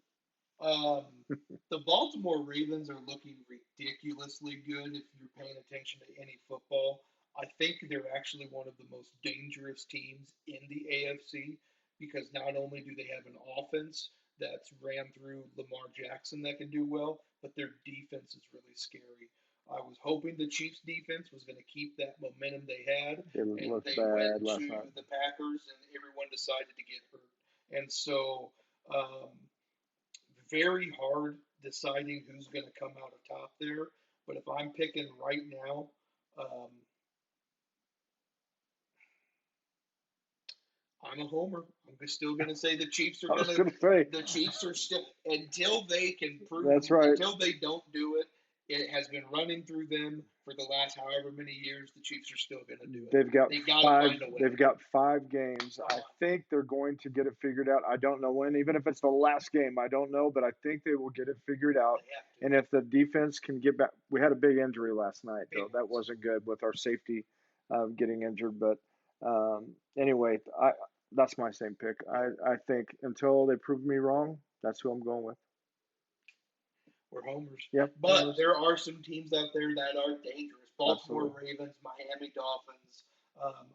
The Baltimore Ravens are looking ridiculously good if you're paying attention to any football. I think they're actually one of the most dangerous teams in the AFC because not only do they have an offense that's ran through Lamar Jackson that can do well, but their defense is really scary. I was hoping the Chiefs' defense was going to keep that momentum they had, They and looked they bad went last to night. the Packers, and everyone decided to get hurt. And so, very hard deciding who's going to come out of top there. But if I'm picking right now, I'm a homer. I'm still going to say the Chiefs are I was going going to. to say, The Chiefs are still until they can prove. That's right. Until they don't do it, it has been running through them for the last however many years. The Chiefs are still going to do it. they've got They gotta 5. find a way. They've got 5 games. I think they're going to get it figured out. I don't know when. Even if it's the last game, I don't know, but I think they will get it figured out. They have to. And if the defense can get back, we had a big injury last night, though. Big That ones. wasn't good with our safety getting injured. But anyway, that's my same pick. I think until they prove me wrong, that's who I'm going with. We're homers. Yep. But there are some teams out there that are dangerous. Baltimore Absolutely. Ravens, Miami Dolphins.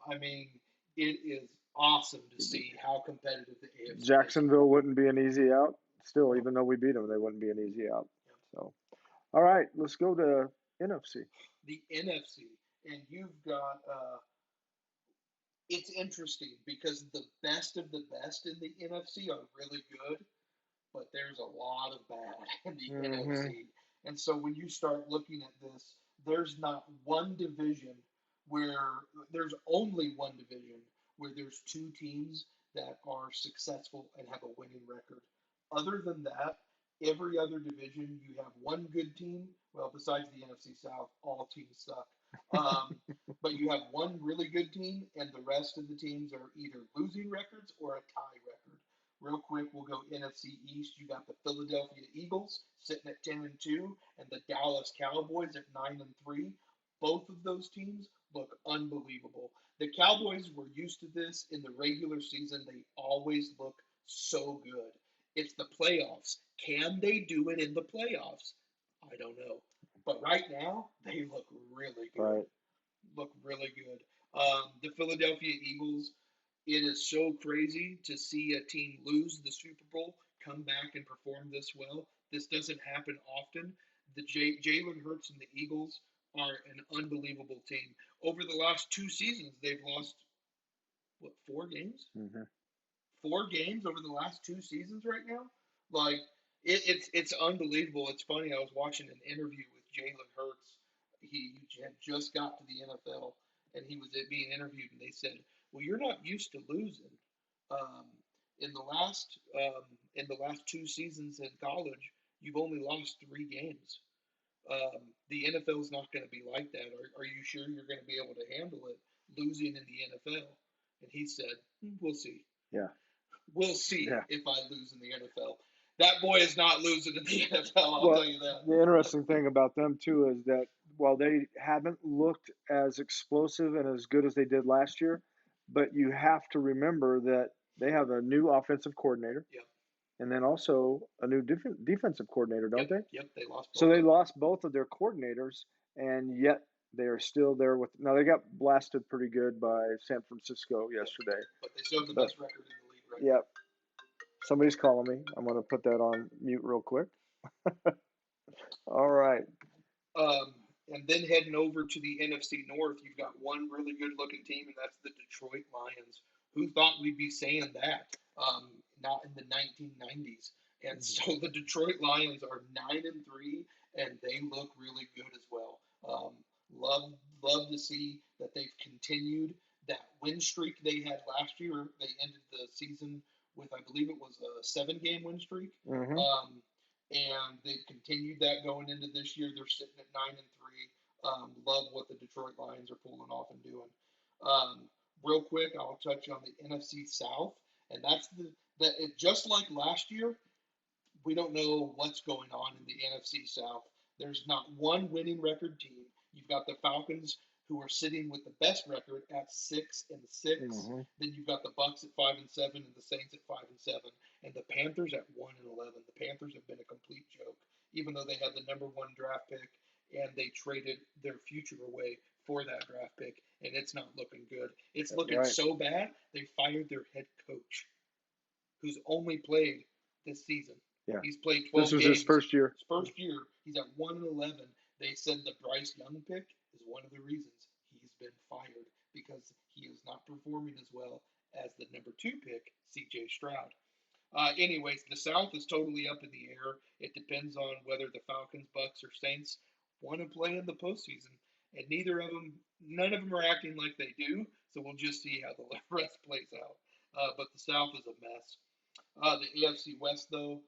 I mean, it is awesome to see how competitive the AFC is. Jacksonville wouldn't be an easy out. Still, No. even though we beat them, they wouldn't be an easy out. Yeah. So, all right, let's go to NFC. The NFC, and you've got it's interesting because the best of the best in the NFC are really good, but there's a lot of bad in the NFC. And so when you start looking at this, there's not one division where there's only one division where there's two teams that are successful and have a winning record. Other than that, every other division you have one good team. Well, besides the NFC South, all teams suck. Um, but you have one really good team, and the rest of the teams are either losing records or a tie record. Real quick, we'll go NFC East. You got the Philadelphia Eagles sitting at 10-2, and the Dallas Cowboys at 9-3. Both of those teams look unbelievable. The Cowboys were used to this in the regular season. They always look so good. It's the playoffs. Can they do it in the playoffs? I don't know. But right now, they look really good. Right. Look really good. The Philadelphia Eagles, it is so crazy to see a team lose the Super Bowl, come back and perform this well. This doesn't happen often. The Jalen Hurts and the Eagles are an unbelievable team. Over the last two seasons, they've lost, what, 4 games? Mm-hmm. 4 games over the last 2 seasons right now. Like it's unbelievable. It's funny. I was watching an interview with Jalen Hurts. He had just got to the NFL, and he was being interviewed, and they said, "Well, you're not used to losing. Um, in the last 2 seasons in college, you've only lost 3 games. The NFL is not going to be like that. Are you sure you're going to be able to handle it losing in the NFL?" And he said, "We'll see. Yeah. We'll see Yeah. if I lose in the NFL." That boy is not losing in the NFL, I'll Well, tell you that. the interesting thing about them too is that while they haven't looked as explosive and as good as they did last year, but you have to remember that they have a new offensive coordinator. Yep. And then also a new defensive coordinator, don't they? Yep, they lost both. So they lost both of their coordinators, and yet they are still there with. Now they got blasted pretty good by San Francisco yesterday. But they still have the best record in the league right Yep. Somebody's calling me. I'm going to put that on mute real quick. All right. And then heading over to the NFC North, you've got one really good-looking team, and that's the Detroit Lions. Who thought we'd be saying that? Not in the 1990s. And so the Detroit Lions are 9-3, and they look really good as well. Love to see that they've continued that win streak they had last year. They ended the season with, I believe it was a 7-game win streak. Mm-hmm. And they've continued that going into this year. They're sitting at 9-3. Love what the Detroit Lions are pulling off and doing. Real quick, I'll touch on the NFC South, and that's just like last year. We don't know what's going on in the NFC South. There's not one winning record team. You've got the Falcons, who are sitting with the best record at 6-6. Mm-hmm. Then you've got the Bucs at 5-7 and the Saints at 5-7, and the Panthers at 1-11. The Panthers have been a complete joke, even though they had the number 1 draft pick and they traded their future away for that draft pick, and it's not looking good. It's looking so bad they fired their head coach, who's only played this season. Yeah. He's played 12 This was games. his first year. His first year. He's at 1-11. They said the Bryce Young pick is one of the reasons he's been fired, because he is not performing as well as the number 2 pick, C.J. Stroud. Anyways, the South is totally up in the air. It depends on whether the Falcons, Bucs, or Saints want to play in the postseason, and none of them are acting like they do. So we'll just see how the rest plays out. But the South is a mess. The AFC West, though,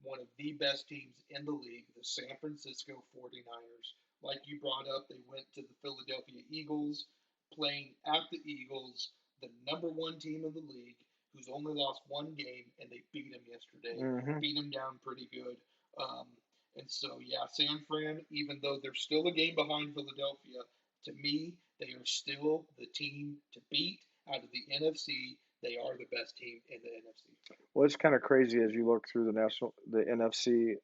one of the best teams in the league, the San Francisco 49ers. Like you brought up, they went to the Philadelphia Eagles, playing at the Eagles, the number 1 team in the league, who's only lost 1 game, and they beat them yesterday. Mm-hmm. Beat them down pretty good. And so, yeah, San Fran, even though they're still a game behind Philadelphia, to me, they are still the team to beat out of the NFC. they are the best team in the NFC. Well, it's kind of crazy as you look through the NFC.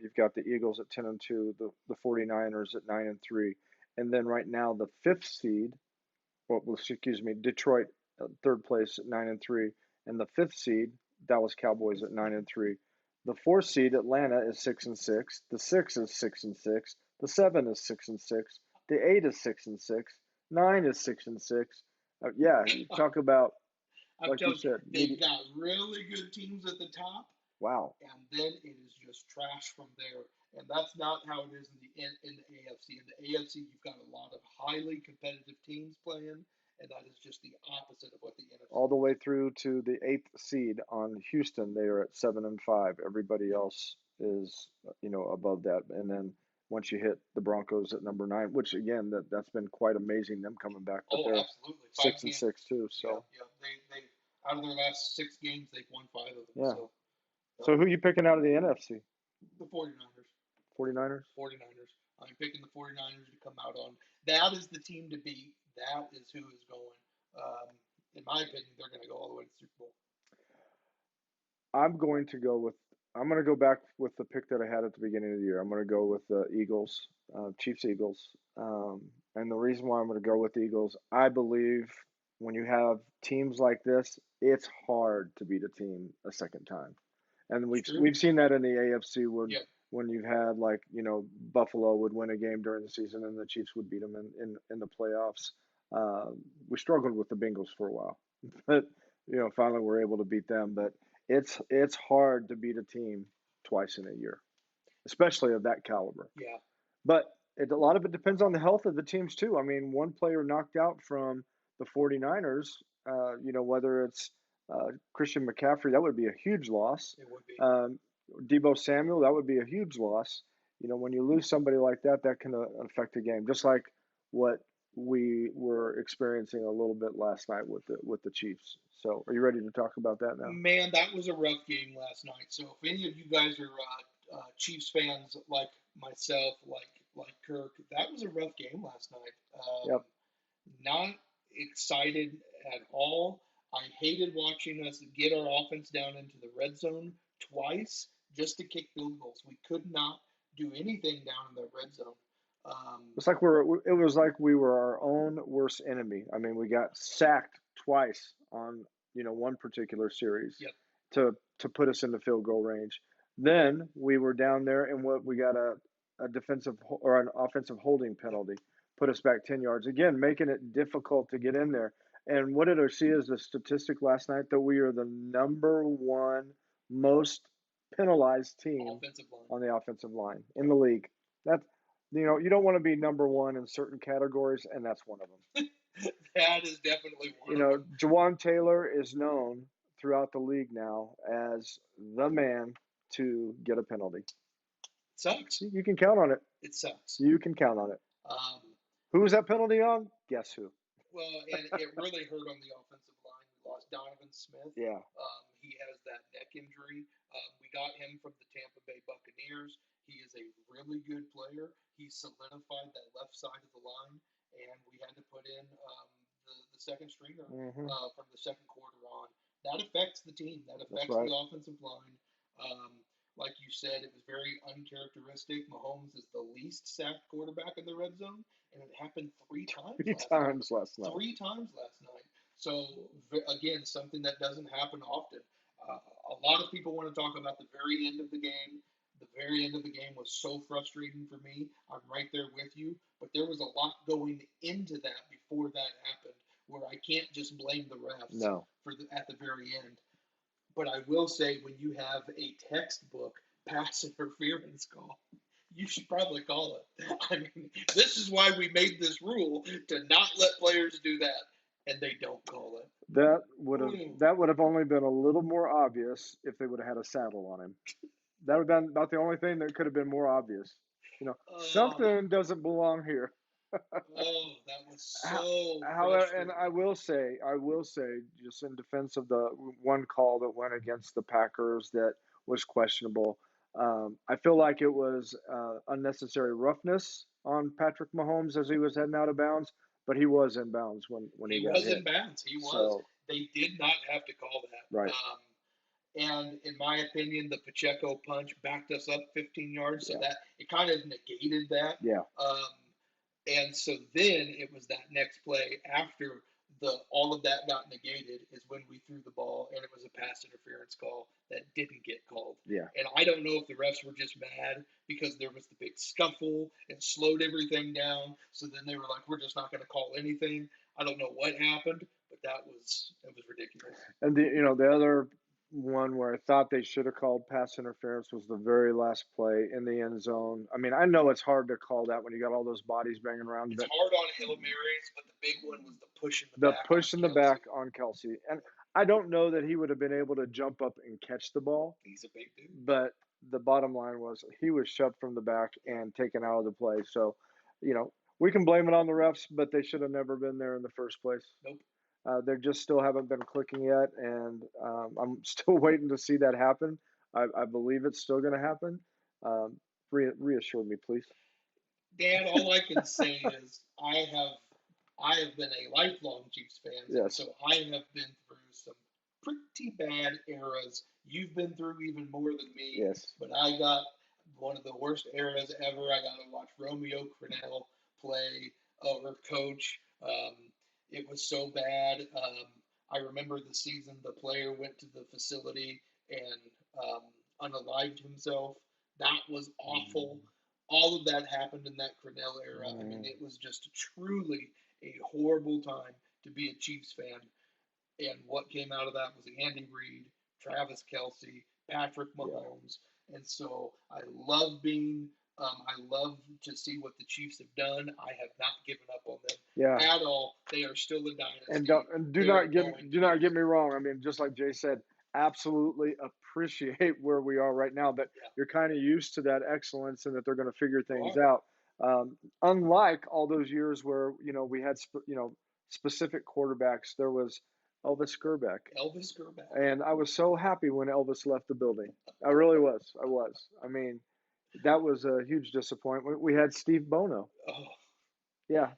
You've got the Eagles at 10-2, the 49ers at 9-3, and then right now the fifth seed, well, excuse me, Detroit, third place at 9-3, and the fifth seed, Dallas Cowboys at 9-3. The fourth seed, Atlanta, is 6-6. The six is 6-6. The seven is 6-6. The eight is 6-6. Nine is 6-6. Yeah, you talk about, I'm like you telling you, said, they've got really good teams at the top, wow. and then it is just trash from there. And that's not how it is in the AFC. In the AFC, you've got a lot of highly competitive teams playing, and that is just the opposite of what the NFC All the is. way through to the eighth seed on Houston. They are at 7-5. Everybody else is, above that. And then once you hit the Broncos at number 9, which again, that's been quite amazing, them coming back, but Oh, they're absolutely. six Five and games. six too. Yeah, So yeah. They out of their last 6 games, they've won 5 of them. yeah. So So who are you picking out of the NFC? the 49ers. 49ers? 49ers. I'm picking the 49ers to come out on. That is the team to beat. That is who is going. In my opinion, they're going to go all the way to the Super Bowl. I'm going to go back with the pick that I had at the beginning of the year. I'm going to go with the Eagles, Chiefs Eagles. And the reason why I'm going to go with the Eagles, I believe when you have teams like this, it's hard to beat a team a second time. And we've seen that in the AFC when you've had, like, Buffalo would win a game during the season and the Chiefs would beat them in the playoffs. We struggled with the Bengals for a while, but finally we're able to beat them. But it's hard to beat a team twice in a year, especially of that caliber. Yeah. But a lot of it depends on the health of the teams too. I mean, one player knocked out from the 49ers, whether it's Christian McCaffrey, that would be a huge loss. It would be. Deebo Samuel, that would be a huge loss. When you lose somebody like that, that can affect a game, just like what we were experiencing a little bit last night with the Chiefs. So, are you ready to talk about that now? Man, that was a rough game last night. So, if any of you guys are Chiefs fans like myself, like Kirk, that was a rough game last night. Yep. Not excited at all. I hated watching us get our offense down into the red zone twice just to kick field goals. We could not do anything down in the red zone. It was like we were our own worst enemy. I mean, we got sacked twice on one particular series Yep. to put us in the field goal range. Then we were down there and we got a defensive or an offensive holding penalty, put us back 10 yards again, making it difficult to get in there. And what did I see as a statistic last night that we are the number one most penalized team on the offensive line in the league. That's you don't want to be number one in certain categories, and that's one of them. That is definitely one. Jawan Taylor is known throughout the league now as the man to get a penalty. It sucks. You can count on it. It sucks. You can count on it. Who was that penalty on? Guess who? Well, and it really hurt on the offensive line. We lost Donovan Smith. Yeah. He has that neck injury. We got him from the Tampa Bay Buccaneers. He is a really good player. He solidified that left side of the line, and we had to put in the second stringer from the second quarter on. That affects the team. That affects the offensive line. Like you said, it was very uncharacteristic. Mahomes is the least sacked quarterback in the red zone, and it happened three times last night. 3 times last night. So, again, something that doesn't happen often. A lot of people want to talk about the very end of the game. The very end of the game was so frustrating for me. I'm right there with you. But there was a lot going into that before that happened where I can't just blame the refs at the very end. But I will say, when you have a textbook pass interference call, you should probably call it. I mean, this is why we made this rule, to not let players do that, and they don't call it. That would have only been a little more obvious if they would have had a saddle on him. That would have been about the only thing that could have been more obvious. Something doesn't belong here. That was so. However, and I will say, just in defense of the one call that went against the Packers that was questionable, I feel like it was unnecessary roughness on Patrick Mahomes as he was heading out of bounds. but he was in bounds when he He got was hit. in bounds. He was. So They did not have to call that. right, And in my opinion, the Pacheco punch backed us up 15 yards, so yeah, that it kind of negated that. yeah, And so then it was that next play after all of that got negated is when we threw the ball and it was a pass interference call that didn't get called. yeah. And I don't know if the refs were just mad because there was the big scuffle and slowed everything down. So then they were like, we're just not going to call anything. I don't know what happened, but it was ridiculous. And the other one where I thought they should have called pass interference was the very last play in the end zone. I mean, I know it's hard to call that when you got all those bodies banging around, It's but hard on Hail Marys, but the big one was the push in the the back. push on in the Kelce. back on Kelsey, and I don't know that he would have been able to jump up and catch the ball, He's a big dude. but the bottom line was he was shoved from the back and taken out of the play. So, we can blame it on the refs, but they should have never been there in the first place. Nope. They just still haven't been clicking yet, and I'm still waiting to see that happen. I believe it's still going to happen. Reassure me, please. Dan, all I can say is I have been a lifelong Chiefs fan, Yes. so I have been through some pretty bad eras. You've been through even more than me. Yes. But I got one of the worst eras ever. I got to watch Romeo Crennel play or coach. It was so bad. I remember the season the player went to the facility and unalived himself. That was awful. All of that happened in that Crennel era. I mean, it was just truly a horrible time to be a Chiefs fan. And what came out of that was Andy Reid, Travis Kelce, Patrick Mahomes. Yeah. And so I love to see what the Chiefs have done. I have not given up on them at all. They are still a dynasty. And do not get me wrong. I mean, just like Jay said, absolutely appreciate where we are right now. But you're kind of used to that excellence and that they're going to figure things out. Unlike all those years where we had specific quarterbacks, there was Elvis Gerbeck. And I was so happy when Elvis left the building. I really was. I mean, that was a huge disappointment. We had Steve Bono. Oh. Yeah.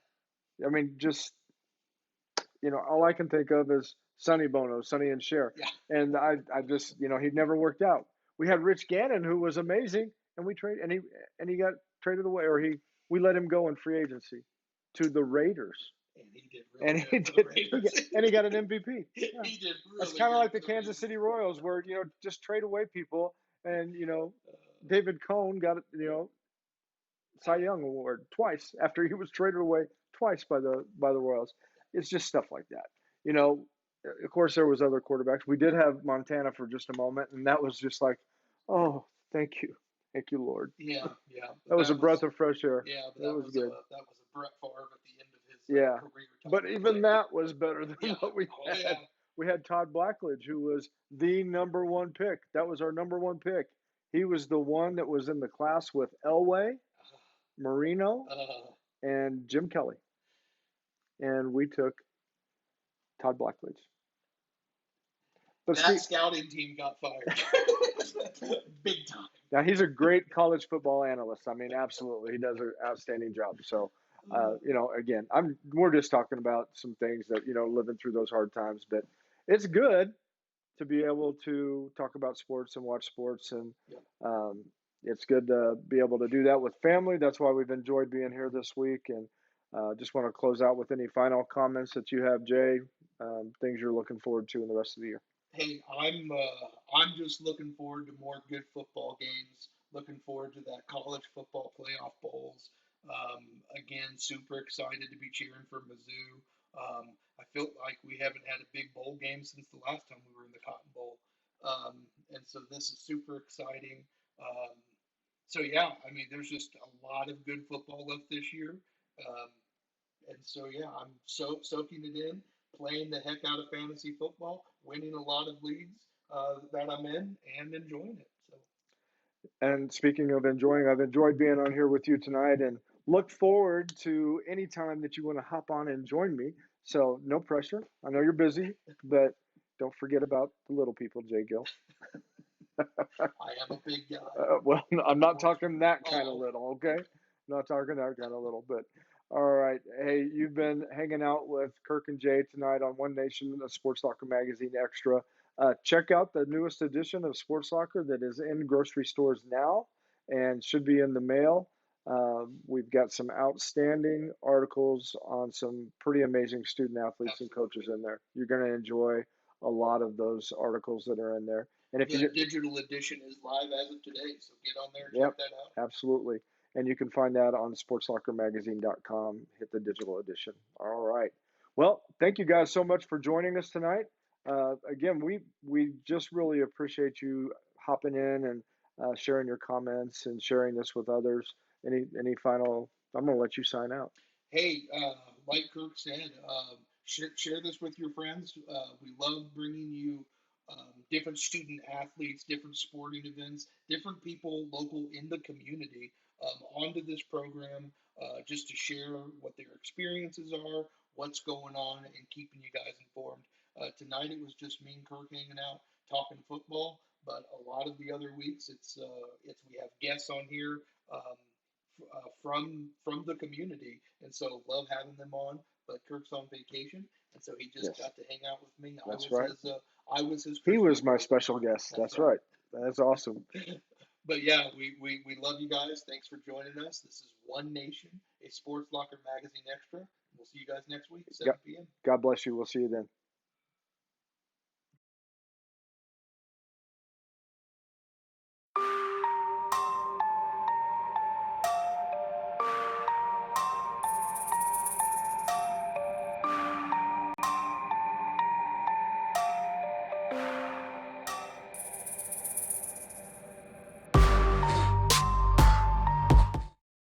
I mean, just, all I can think of is Sonny Bono, Sonny and Cher. Yeah. And I just, he never worked out. We had Rich Gannon, who was amazing, and he got traded away, or we let him go in free agency to the Raiders. And he did. And he got an MVP. Yeah. He did. Really It's kind of like the Kansas City Royals, where just trade away people, and David Cohn got Cy Young Award twice after he was traded away twice by the Royals. It's just stuff like that. Of course, there was other quarterbacks. We did have Montana for just a moment, and that was just like, oh, thank you, Lord. Yeah. That was a breath of fresh air. Yeah, but that was good. That was a Brett Favre at the end of his career. But even that was better than what we had. Yeah. We had Todd Blackledge, who was the number one pick. That was our number one pick. He was the one that was in the class with Elway, Marino, and Jim Kelly. And we took Todd Blackledge. But that scouting team got fired. Big time. Now, he's a great college football analyst. I mean, absolutely. He does an outstanding job. So, again, we're just talking about some things that, living through those hard times. But it's good to be able to talk about sports and watch sports. And it's good to be able to do that with family. That's why we've enjoyed being here this week. And just want to close out with any final comments that you have, Jay, things you're looking forward to in the rest of the year. Hey, I'm just looking forward to more good football games. Looking forward to that college football playoff bowls. Again, super excited to be cheering for Mizzou. I feel like we haven't had a big bowl game since the last time we were in the Cotton Bowl. And so this is super exciting. I mean, there's just a lot of good football left this year. I'm soaking it in, playing the heck out of fantasy football, winning a lot of leagues that I'm in, and enjoying it. So. And speaking of enjoying, I've enjoyed being on here with you tonight, and look forward to any time that you want to hop on and join me. So no pressure. I know you're busy, but don't forget about the little people, Jay Gill. I am a big guy. Well, I'm not talking that kind of little, okay? I'm not talking that kind of little, but All right. Hey, you've been hanging out with Kirk and Jay tonight on One Nation, a Sports Locker Magazine Extra. Check out the newest edition of Sports Locker that is in grocery stores now and should be in the mail. We've got some outstanding articles on some pretty amazing student athletes and coaches Absolutely. in there. You're going to enjoy a lot of those articles that are in there. And if The you, digital edition is live as of today, so get on there and check yep, that out. absolutely. And you can find that on sportslockermagazine.com. Hit the digital edition. All right. Well, thank you guys so much for joining us tonight. Again, we just really appreciate you hopping in and sharing your comments and sharing this with others. Any final? I'm going to let you sign out. Hey, like Kirk said, share this with your friends. We love bringing you different student athletes, different sporting events, different people local in the community onto this program just to share what their experiences are, what's going on, and keeping you guys informed. Tonight it was just me and Kirk hanging out talking football, but a lot of the other weeks it's we have guests on here. From the community, and so love having them on. But Kirk's on vacation, and so he just Yes, got to hang out with me. that's right. I was his He Christmas was my present. special guest. That's That's right. right. That's awesome. But yeah, we love you guys. Thanks for joining us. This is One Nation, a Sports Locker Magazine Extra. We'll see you guys next week, God, 7 p.m. God bless you. We'll see you then.